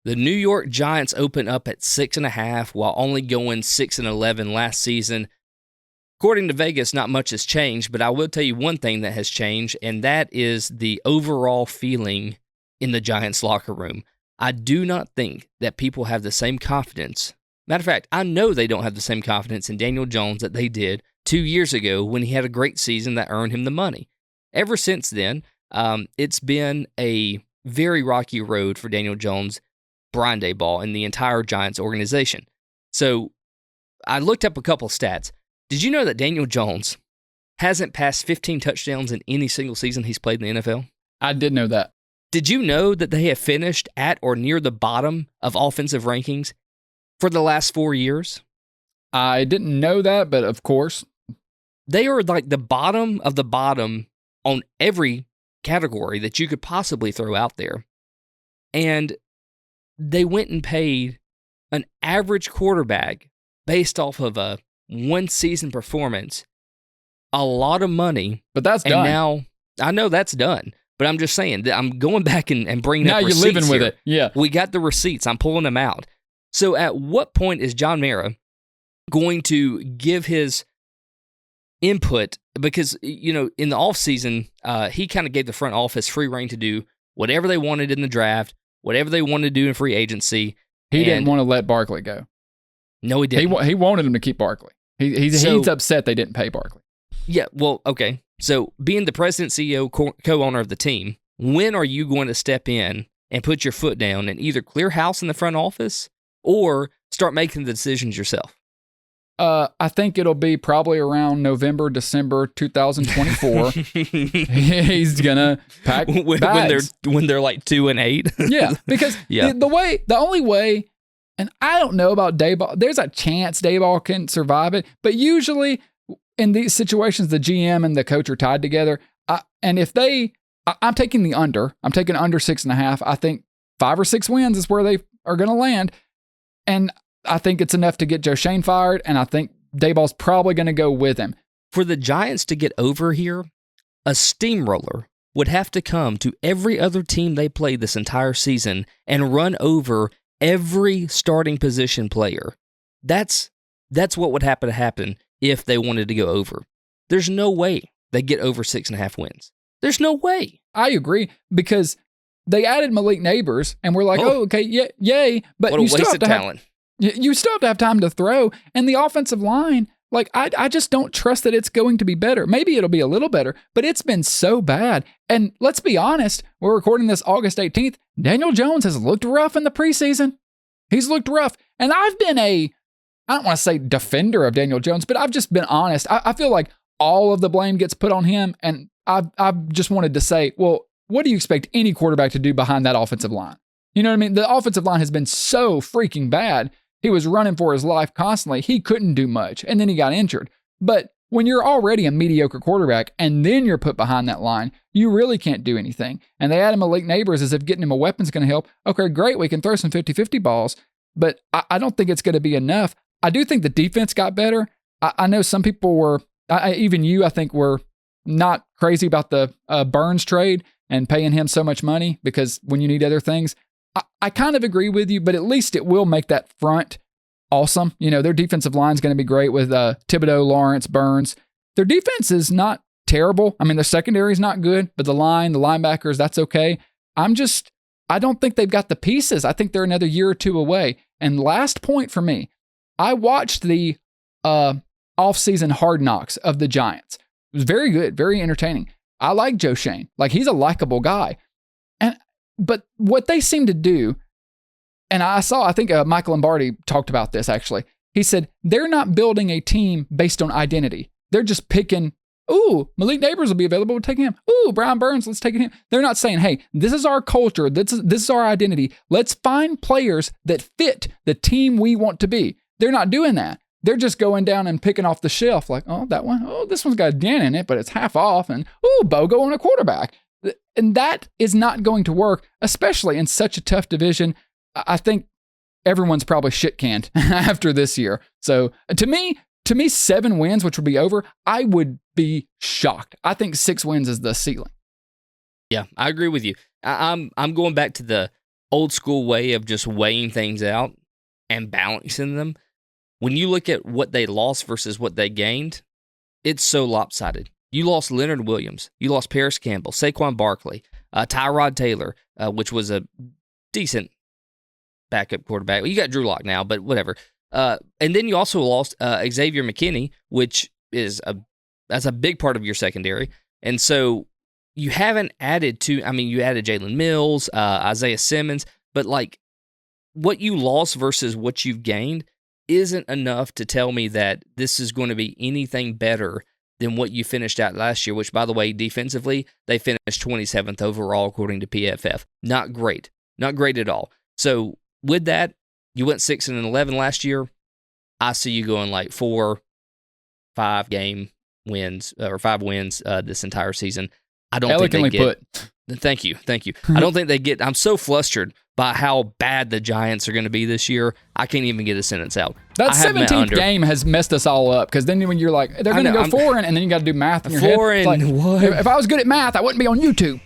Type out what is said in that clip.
The New York Giants open up at 6.5 while only going 6-11 last season. According to Vegas, not much has changed, but I will tell you one thing that has changed, and that is the overall feeling in the Giants locker room. I do not think that people have the same confidence. Matter of fact, I know they don't have the same confidence in Daniel Jones that they did 2 years ago when he had a great season that earned him the money. Ever since then, it's been a very rocky road for Daniel Jones, Brian Daboll, and the entire Giants organization. So I looked up a couple stats. Did you know that Daniel Jones hasn't passed 15 touchdowns in any single season he's played in the NFL? I did know that. Did you know that they have finished at or near the bottom of offensive rankings for the last 4 years? I didn't know that, but of course. They are like the bottom of the bottom on every category that you could possibly throw out there. And they went and paid an average quarterback based off of a one-season performance a lot of money. But that's done. And now, I know that's done. But I'm just saying, that I'm going back and bringing up receipts. Now you're living with here. it. Yeah. We got the receipts. I'm pulling them out. So at what point is John Mara going to give his input? Because, you know, in the offseason, he kind of gave the front office free reign to do whatever they wanted in the draft, whatever they wanted to do in free agency. He didn't want to let Barkley go. No, he didn't. He wanted him to keep Barkley. He's upset they didn't pay Barkley. Yeah, well, okay. So being the president, CEO, co-owner of the team, when are you going to step in and put your foot down and either clear house in the front office or start making the decisions yourself? I think it'll be probably around November, December 2024. He's gonna pack bags. when they're like 2-8. Yeah, because the only way, and I don't know about Daboll. There's a chance Daboll can survive it, but usually in these situations, the GM and the coach are tied together. I'm taking the under. I'm taking under 6.5. I think 5 or 6 wins is where they are going to land. And I think it's enough to get Joe Shane fired. And I think Daboll's probably going to go with him. For the Giants to get over here, a steamroller would have to come to every other team they played this entire season and run over every starting position player. That's what would have to happen if they wanted to go over. There's no way they get over 6.5 wins. There's no way. I agree, because they added Malik Neighbors, and we're like, okay, yay. But what a waste of talent. You still have to have time to throw. And the offensive line, like, I just don't trust that it's going to be better. Maybe it'll be a little better, but it's been so bad. And let's be honest, we're recording this August 18th. Daniel Jones has looked rough in the preseason. He's looked rough. And I've been I don't want to say defender of Daniel Jones, but I've just been honest. I feel like all of the blame gets put on him, and I've just wanted to say, well, what do you expect any quarterback to do behind that offensive line? You know what I mean? The offensive line has been so freaking bad. He was running for his life constantly. He couldn't do much, and then he got injured. But when you're already a mediocre quarterback and then you're put behind that line, you really can't do anything. And they added Malik Neighbors as if getting him a weapon's going to help. Okay, great, we can throw some 50-50 balls, but I don't think it's going to be enough. I do think the defense got better. I know some people were, even you, I think, were not crazy about the Burns trade and paying him so much money, because when you need other things, I kind of agree with you, but at least it will make that front awesome. You know, their defensive line is going to be great with Thibodeau, Lawrence, Burns. Their defense is not terrible. I mean, their secondary is not good, but the linebackers, that's okay. I don't think they've got the pieces. I think they're another year or two away. And last point for me, I watched the off-season Hard Knocks of the Giants. It was very good, very entertaining. I like Joe Shane. Like, he's a likable guy. But what they seem to do, and I think Michael Lombardi talked about this actually. He said, they're not building a team based on identity. They're just picking, ooh, Malik Neighbors will be available, we're taking him. Ooh, Brian Burns, let's take him. They're not saying, hey, this is our culture, this is our identity. Let's find players that fit the team we want to be. They're not doing that. They're just going down and picking off the shelf like, oh, that one, oh, this one's got a dent in it, but it's half off, and ooh, Bogo on a quarterback. And that is not going to work, especially in such a tough division. I think everyone's probably shit-canned after this year. So to me, 7 wins, which would be over, I would be shocked. I think 6 wins is the ceiling. Yeah, I agree with you. I'm going back to the old school way of just weighing things out and balancing them, when you look at what they lost versus what they gained, it's so lopsided. You lost Leonard Williams. You lost Paris Campbell, Saquon Barkley, Tyrod Taylor, which was a decent backup quarterback. You got Drew Lock now, but whatever. And then you also lost Xavier McKinney, which is that's a big part of your secondary. And so you haven't added to, you added Jalen Mills, Isaiah Simmons, but like what you lost versus what you've gained isn't enough to tell me that this is going to be anything better than what you finished out last year, which, by the way, defensively, they finished 27th overall according to PFF. Not great. Not great at all. So with that, you went 6-11 last year. I see you going like 4-5 game wins or 5 wins this entire season. I don't think they get. Thank you. I don't think they get. I'm so flustered by how bad the Giants are going to be this year. I can't even get a sentence out. That 17th game has messed us all up because then when you're like, they're going to go 4 and then you got to do math in your head. And like, what? If I was good at math, I wouldn't be on YouTube.